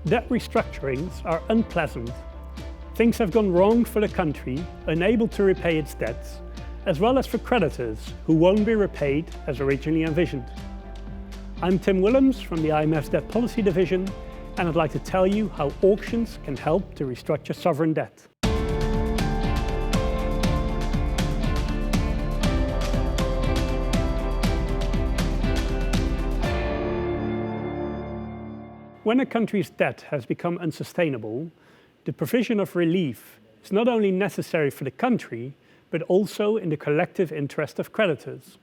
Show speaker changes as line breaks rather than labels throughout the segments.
Debt restructurings are unpleasant. Things have gone wrong for the country, unable to repay its debts, as well as for creditors who won't be repaid as originally envisioned. I'm Tim Willems from the IMF's Debt Policy Division, and I'd like to tell you how auctions can help to restructure sovereign debt. When a country's debt has become unsustainable, the provision of relief is not only necessary for the country, but also in the collective interest of creditors.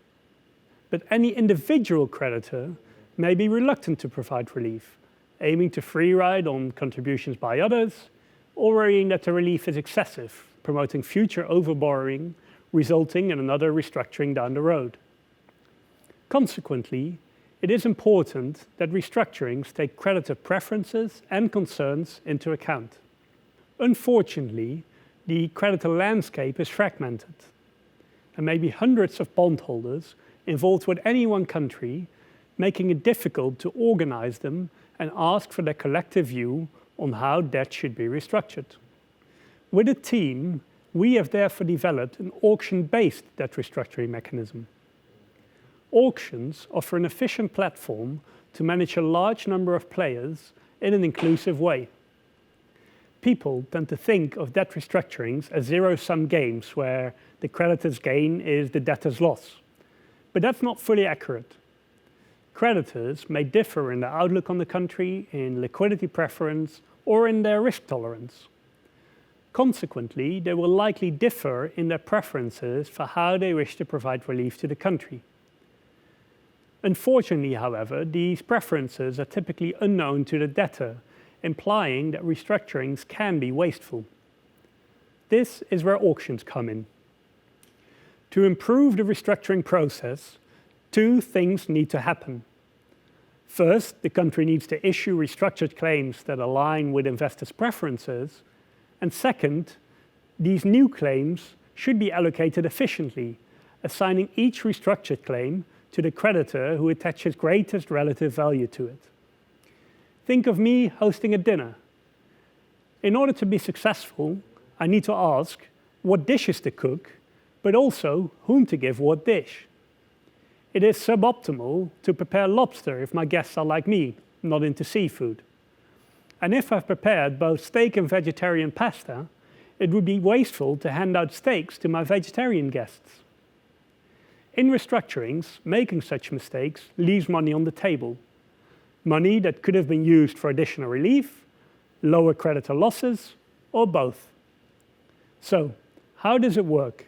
But any individual creditor may be reluctant to provide relief, aiming to free ride on contributions by others, or worrying that the relief is excessive, promoting future overborrowing, resulting in another restructuring down the road. Consequently, it is important that restructurings take creditor preferences and concerns into account. Unfortunately, the creditor landscape is fragmented. There may be hundreds of bondholders involved with any one country, making it difficult to organize them and ask for their collective view on how debt should be restructured. With a team, we have therefore developed an auction-based debt restructuring mechanism. Auctions offer an efficient platform to manage a large number of players in an inclusive way. People tend to think of debt restructurings as zero-sum games where the creditor's gain is the debtor's loss. But that's not fully accurate. Creditors may differ in their outlook on the country, in liquidity preference, or in their risk tolerance. Consequently, they will likely differ in their preferences for how they wish to provide relief to the country. Unfortunately, however, these preferences are typically unknown to the debtor, implying that restructurings can be wasteful. This is where auctions come in. To improve the restructuring process, two things need to happen. First, the country needs to issue restructured claims that align with investors' preferences. And second, these new claims should be allocated efficiently, assigning each restructured claim to the creditor who attaches greatest relative value to it. Think of me hosting a dinner. In order to be successful, I need to ask what dishes to cook, but also whom to give what dish. It is suboptimal to prepare lobster if my guests are like me, not into seafood. And if I've prepared both steak and vegetarian pasta, it would be wasteful to hand out steaks to my vegetarian guests. In restructurings, making such mistakes leaves money on the table. Money that could have been used for additional relief, lower creditor losses, or both. So, how does it work?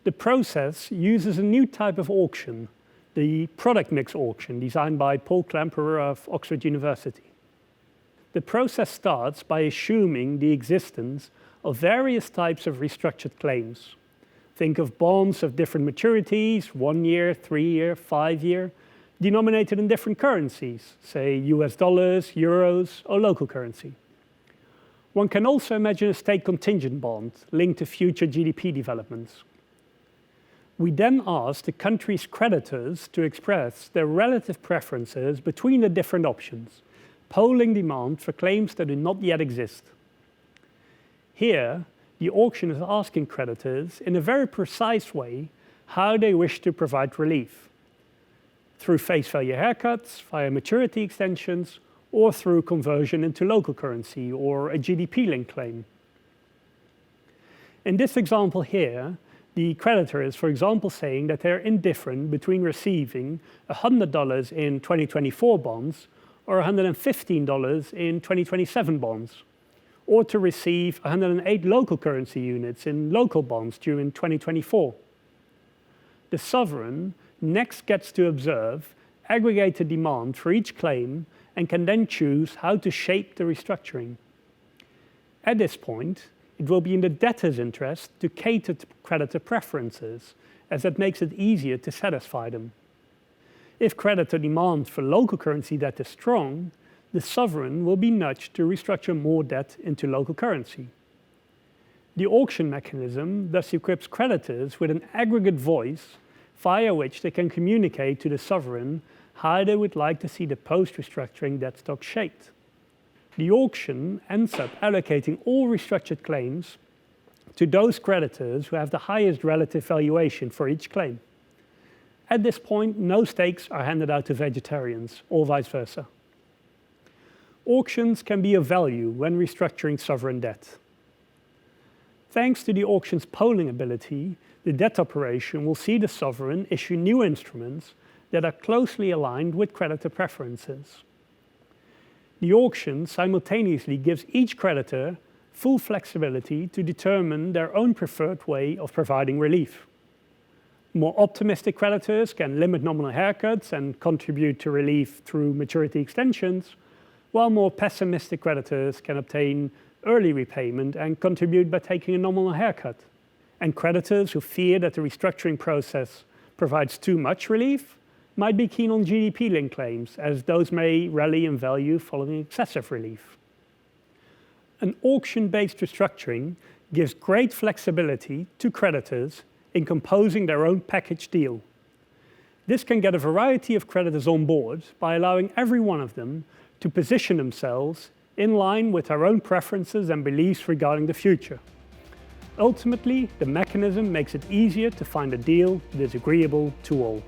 The process uses a new type of auction, the product mix auction, designed by Paul Klemperer of Oxford University. The process starts by assuming the existence of various types of restructured claims. Think of bonds of different maturities, 1 year, 3 year, 5 year, denominated in different currencies, say US dollars, euros, or local currency. One can also imagine a state contingent bond linked to future GDP developments. We then ask the country's creditors to express their relative preferences between the different options, polling demand for claims that do not yet exist. Here, the auction is asking creditors in a very precise way how they wish to provide relief, through face value haircuts, via maturity extensions, or through conversion into local currency or a GDP-linked claim. In this example here, the creditor is, for example, saying that they're indifferent between receiving $100 in 2024 bonds or $115 in 2027 bonds, or to receive 108 local currency units in local bonds during 2024. The sovereign next gets to observe aggregated demand for each claim and can then choose how to shape the restructuring. At this point, it will be in the debtor's interest to cater to creditor preferences, as that makes it easier to satisfy them. If creditor demand for local currency debt is strong, the sovereign will be nudged to restructure more debt into local currency. The auction mechanism thus equips creditors with an aggregate voice via which they can communicate to the sovereign how they would like to see the post-restructuring debt stock shaped. The auction ends up allocating all restructured claims to those creditors who have the highest relative valuation for each claim. At this point, no steaks are handed out to vegetarians, or vice versa. Auctions can be of value when restructuring sovereign debt. Thanks to the auction's polling ability, the debt operation will see the sovereign issue new instruments that are closely aligned with creditor preferences. The auction simultaneously gives each creditor full flexibility to determine their own preferred way of providing relief. More optimistic creditors can limit nominal haircuts and contribute to relief through maturity extensions, while more pessimistic creditors can obtain early repayment and contribute by taking a nominal haircut. And creditors who fear that the restructuring process provides too much relief might be keen on GDP-linked claims, as those may rally in value following excessive relief. An auction-based restructuring gives great flexibility to creditors in composing their own package deal. This can get a variety of creditors on board by allowing every one of them to position themselves in line with their own preferences and beliefs regarding the future. Ultimately, the mechanism makes it easier to find a deal that is agreeable to all.